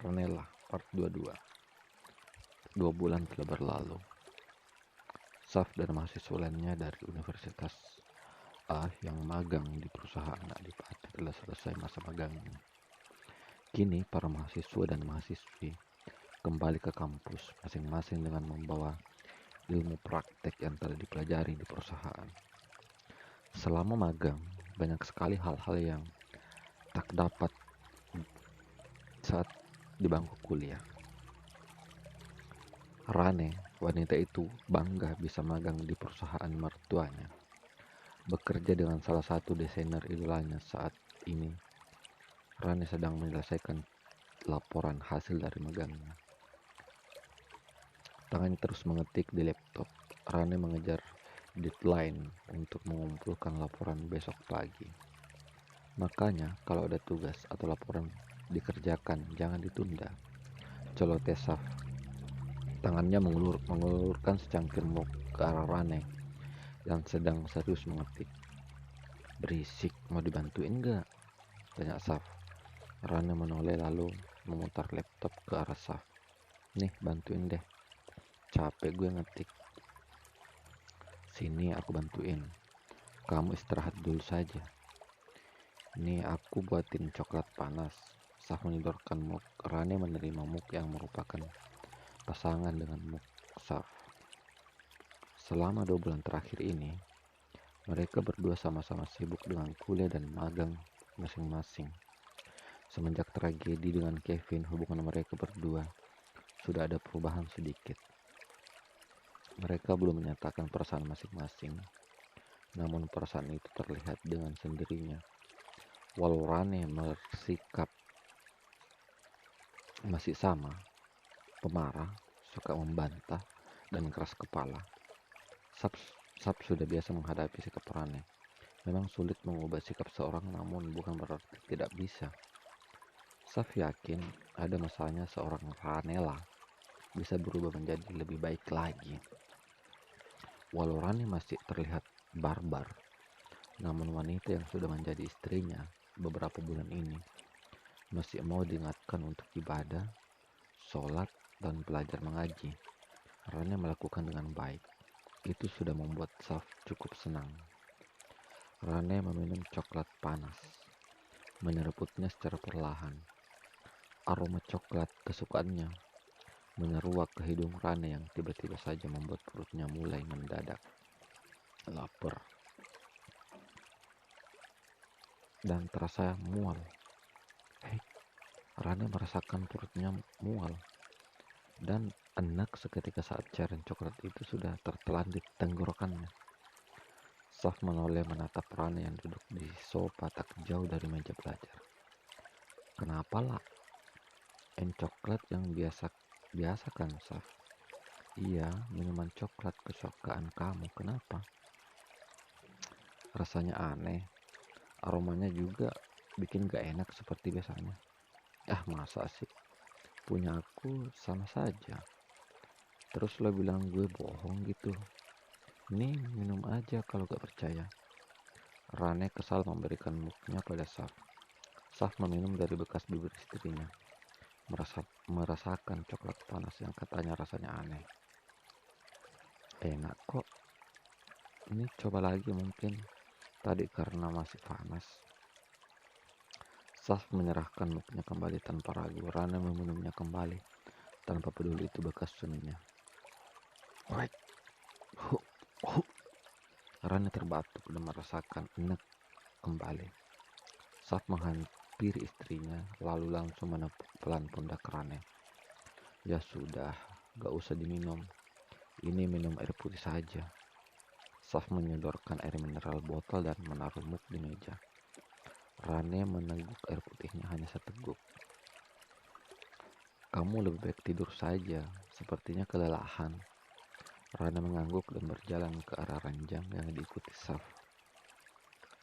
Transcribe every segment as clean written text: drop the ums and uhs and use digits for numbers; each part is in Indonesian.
Ranela Part 22. 2 bulan telah berlalu. Saf dan mahasiswa lainnya dari Universitas A yang magang di perusahaan Adipati telah selesai masa magangnya. Kini para mahasiswa dan mahasiswi kembali ke kampus masing-masing dengan membawa ilmu praktek yang telah dipelajari di perusahaan. Selama magang, banyak sekali hal-hal yang tak dapat saat di bangku kuliah. Rane, wanita itu bangga bisa magang di perusahaan mertuanya. Bekerja dengan salah satu desainer idolanya saat ini. Rane sedang menyelesaikan laporan hasil dari magangnya. Tangannya terus mengetik di laptop. Rane mengejar deadline untuk mengumpulkan laporan besok pagi. Makanya kalau ada tugas atau laporan dikerjakan, jangan ditunda. Celoteh Saf. Tangannya mengulurkan secangkir muk ke arah Rane yang sedang serius mengetik. Berisik, mau dibantuin gak? Tanya Saf. Rane menoleh lalu memutar laptop ke arah Saf. Nih, bantuin deh. Capek gue ngetik. Sini aku bantuin. Kamu istirahat dulu saja. Nih aku buatin coklat panas. Saf menyodorkan muk. Rane menerima muk yang merupakan pasangan dengan muk Saf. Selama 2 bulan terakhir ini, mereka berdua sama-sama sibuk dengan kuliah dan magang masing-masing. Semenjak tragedi dengan Kevin, hubungan mereka berdua sudah ada perubahan sedikit. Mereka belum menyatakan perasaan masing-masing, namun perasaan itu terlihat dengan sendirinya. Walau Rane bersikap masih sama, pemarah, suka membantah, dan keras kepala. Sab sudah biasa menghadapi sikap Rane. Memang sulit mengubah sikap seorang, namun bukan berarti tidak bisa. Saf yakin ada masanya seorang Ranela bisa berubah menjadi lebih baik lagi. Walau Rani masih terlihat barbar, namun wanita yang sudah menjadi istrinya beberapa bulan ini masih mau diingatkan untuk ibadah, sholat, dan belajar mengaji. Rani melakukan dengan baik. Itu sudah membuat Saf cukup senang. Rani meminum coklat panas, menyeruputnya secara perlahan. Aroma coklat kesukaannya menyeruak ke hidung Rane yang tiba-tiba saja membuat perutnya mulai mendadak lapar dan terasa mual. Rane merasakan perutnya mual dan enak seketika saat cairan coklat itu sudah tertelan di tenggorokannya. Saf menoleh menatap Rane yang duduk di sofa tak jauh dari meja belajar. Kenapa lah? Coklat yang biasa kan, Saf? Iya, minuman coklat kesukaan kamu. Kenapa? Rasanya aneh. Aromanya juga bikin gak enak seperti biasanya. Masa sih? Punya aku sama saja. Terus lo bilang gue bohong gitu. Nih minum aja kalau gak percaya. Rane kesal memberikan muknya pada Saf. Saf meminum dari bekas bibir istrinya. Merasakan coklat panas yang katanya rasanya aneh. Enak kok. Ini coba lagi mungkin. Tadi karena masih panas. Saf menyerahkan muknya kembali tanpa ragu. Rane meminumnya kembali tanpa peduli itu bekas suminya. Rane terbatuk dan merasakan enak kembali. Saf menghampiri istrinya lalu langsung menepuk pelan pundak Rane. Ya sudah, gak usah diminum. Ini minum air putih saja. Saf menyodorkan air mineral botol dan menaruh muk di meja. Rane meneguk air putihnya hanya seteguk. Kamu lebih baik tidur saja, sepertinya kelelahan. Rane mengangguk dan berjalan ke arah ranjang yang diikuti Saf.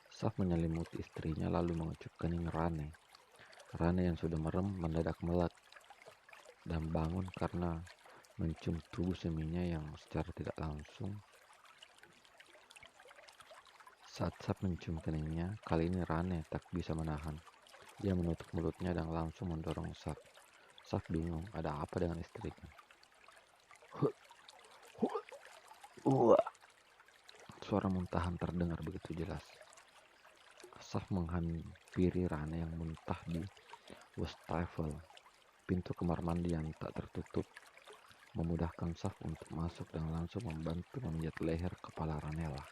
Saf menyelimuti istrinya lalu mengecup kening Rane. Rane yang sudah merem mendadak melek dan bangun karena mencium tubuh suaminya yang secara tidak langsung. Saat Saf mencium keningnya, kali ini Rane tak bisa menahan. Dia menutup mulutnya dan langsung mendorong Saf. Saf bingung ada apa dengan istrinya. Huh, huh, uh. Suara muntahan terdengar begitu jelas. Saf menghampiri Rane yang muntah di wastafel. Pintu kamar mandi yang tak tertutup memudahkan Saf untuk masuk dan langsung membantu memanjat leher kepala Ranela.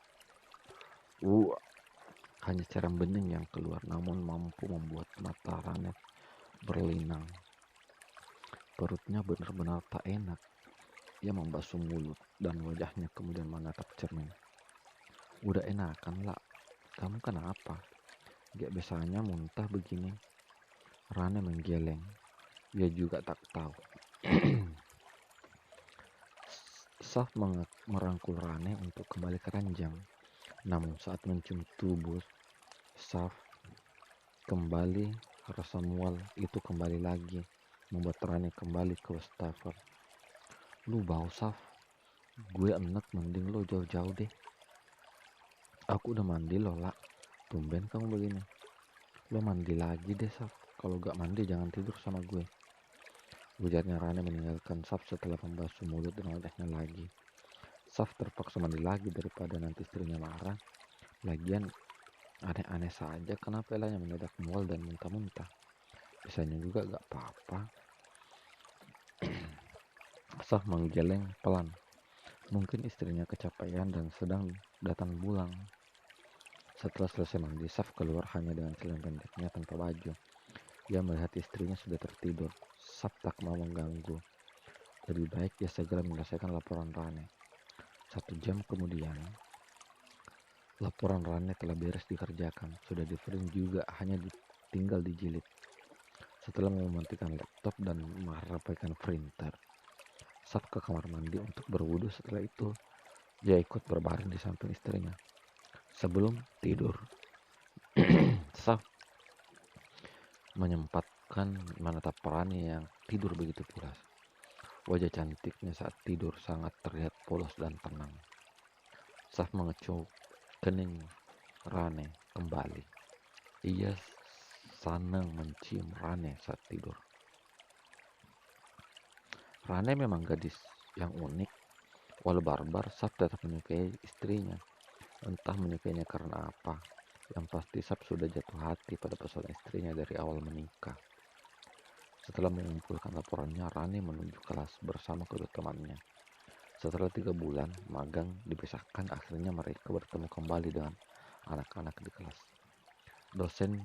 Hanya cairan bening yang keluar namun mampu membuat mata Rane berlinang. Perutnya benar-benar tak enak. Ia membasuh mulut dan wajahnya kemudian menatap cermin. Udah enakan lah, kamu kenapa? Gak biasanya muntah begini. Rane menggeleng. Ia juga tak tahu. Saf merangkul Rane untuk kembali ke ranjang. Namun saat mencium tubuh Saf kembali, rasa mual itu kembali lagi, membuat Rane kembali ke wastafel. Lu bau Saf, gue enak, mending lo jauh-jauh deh. Aku udah mandi lo lah, tumben kamu begini. Lo mandi lagi deh Saf, kalau gak mandi jangan tidur sama gue. Ujarnya Rane meninggalkan Saf setelah membasuh mulut dan wajahnya lagi. Saf terpaksa mandi lagi daripada nanti istrinya marah. Lagian aneh-aneh saja kenapa Elanya mendadak mual dan muntah-muntah. Biasanya juga gak apa-apa. Saf menggeleng pelan. Mungkin istrinya kecapean dan sedang datang bulan. Setelah selesai mandi, Saf keluar hanya dengan celana pendeknya tanpa baju. Ia melihat istrinya sudah tertidur. Saf tak mau mengganggu. Lebih baik ia segera menyelesaikan laporan Rane. 1 jam kemudian, laporan Rane telah beres dikerjakan. Sudah di print juga, hanya tinggal dijilid. Setelah mematikan laptop dan merapaikan printer, Saf ke kamar mandi untuk berwudu. Setelah itu, ia ikut berbaring di samping istrinya. Sebelum tidur, Saf menyempatkan menatap Rane yang tidur begitu pulas. Wajah cantiknya saat tidur sangat terlihat polos dan tenang. Saf mengecup kening Rane kembali. Ia senang mencium Rane saat tidur. Rane memang gadis yang unik. Walau barbar, Saf tetap menyukai istrinya. Entah menyukainya karena apa. Yang pasti Saf sudah jatuh hati pada pesona istrinya dari awal menikah. Setelah mengumpulkan laporannya, Rane menuju kelas bersama kedua temannya. Setelah 3 bulan magang dipisahkan, akhirnya mereka bertemu kembali dengan anak-anak di kelas. Dosen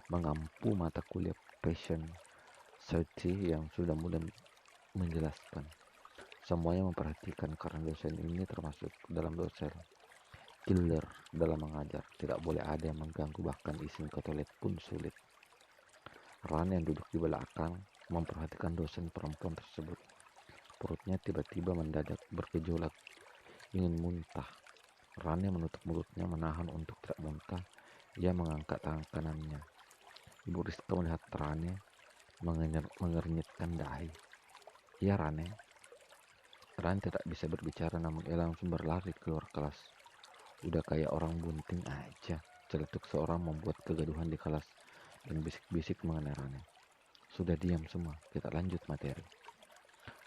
mengampu mata kuliah Passion Society yang sudah mudah menjelaskan. Semuanya memperhatikan karena dosen ini termasuk dalam dosen killer dalam mengajar. Tidak boleh ada yang mengganggu, bahkan izin ke toilet pun sulit. Rane yang duduk di belakang memperhatikan dosen perempuan tersebut. Perutnya tiba-tiba mendadak bergejolak, ingin muntah. Rane menutup mulutnya menahan untuk tidak muntah. Ia mengangkat tangan kanannya. Ibu Rizka melihat Rane mengernyitkan dahi. Iya Rane. Rane tidak bisa berbicara namun ia langsung berlari keluar kelas. Udah kayak orang bunting aja. Celetuk seorang membuat kegaduhan di kelas dan bisik-bisik mengenai Rane. Sudah diam semua, kita lanjut materi.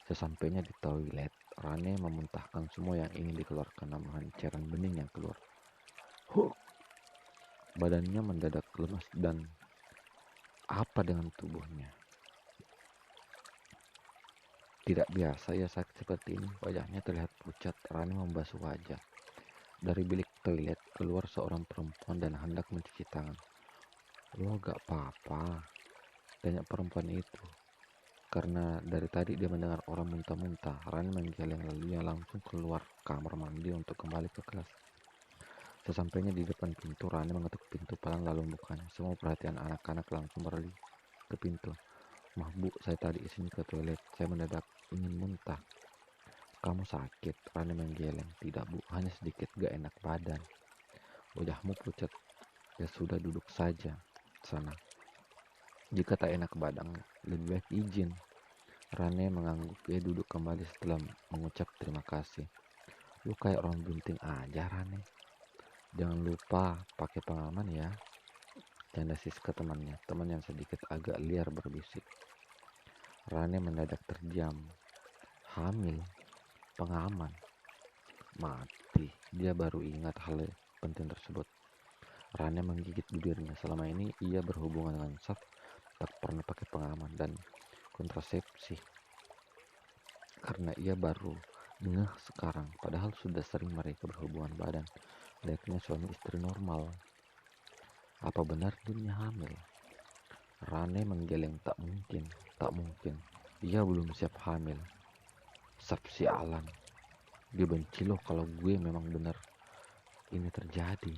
Sesampainya di toilet, Rane memuntahkan semua yang ingin dikeluarkan namun cairan bening yang keluar. Badannya mendadak lemas dan apa dengan tubuhnya? Tidak biasa ya sakit seperti ini. Wajahnya terlihat pucat. Rane membasuh wajah. Dari bilik toilet keluar seorang perempuan dan hendak mencuci tangan. Lo gak apa-apa? Tanya perempuan itu. Karena dari tadi dia mendengar orang muntah-muntah. Rane menggeleng lalu ia langsung keluar kamar mandi untuk kembali ke kelas. Sesampainya di depan pintu, Rane mengetuk pintu pelan lalu membukanya. Semua perhatian anak-anak langsung beralih ke pintu. Maaf bu, saya tadi izin ke toilet. Saya mendadak ingin muntah. Kamu sakit? Rane menggeleng. Tidak bu, hanya sedikit gak enak badan. Wajahmu pucat. Ya sudah, duduk saja sana. Jika tak enak badan, lebih baik izin. Rane mengangguk. Ia duduk kembali setelah mengucap terima kasih. Lu kayak orang bunting aja Rane. Jangan lupa pakai pengaman ya. Canda Siska temannya. Teman yang sedikit agak liar berbisik. Rane mendadak terdiam. Hamil, pengaman, mati. Dia baru ingat hal penting tersebut. Rane menggigit bibirnya. Selama ini ia berhubungan dengan Saf tak pernah pakai pengaman dan kontrasepsi. Karena ia baru ngeh sekarang, padahal sudah sering mereka berhubungan badan layaknya suami istri normal. Apa benar dirinya hamil? Rane menggeleng. Tak mungkin, tak mungkin. Ia belum siap hamil. Sap sialan. Dia benci loh kalau gue memang benar ini terjadi.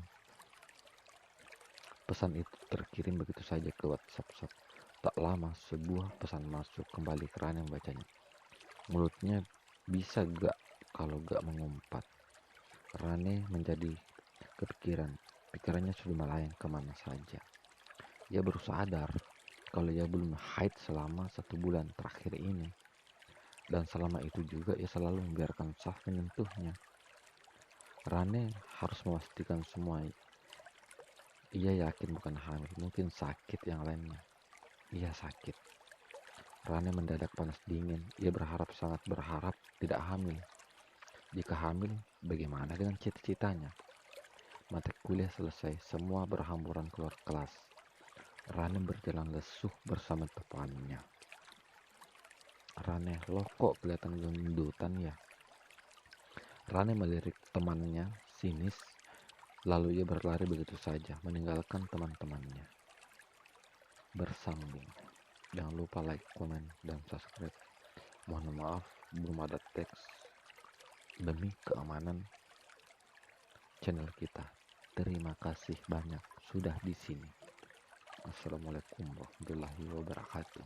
Pesan itu terkirim begitu saja ke WhatsApp Sap. Tak lama sebuah pesan masuk, kembali ke Rane membacanya. Mulutnya bisa gak kalau gak mengumpat. Rane menjadi kepikiran. Pikirannya sudah melayang kemana saja. Ia baru sadar kalau ia belum haid selama 1 bulan terakhir ini. Dan selama itu juga ia selalu membiarkan Saf menyentuhnya. Rane harus memastikan semua. Ia yakin bukan hamil, mungkin sakit yang lainnya. Ia sakit. Rane mendadak panas dingin. Ia berharap, sangat berharap tidak hamil. Jika hamil, bagaimana dengan cita-citanya? Mata kuliah selesai, semua berhamburan keluar kelas. Rane berjalan lesuh bersama temannya. Rane, lo kok kelihatan gendutan ya? Rane melirik temannya, sinis. Lalu ia berlari begitu saja, meninggalkan teman-temannya. Bersambung. Jangan lupa like, komen, dan subscribe. Mohon maaf, belum ada teks demi keamanan channel kita. Terima kasih banyak sudah di sini. Assalamualaikum warahmatullahi wabarakatuh.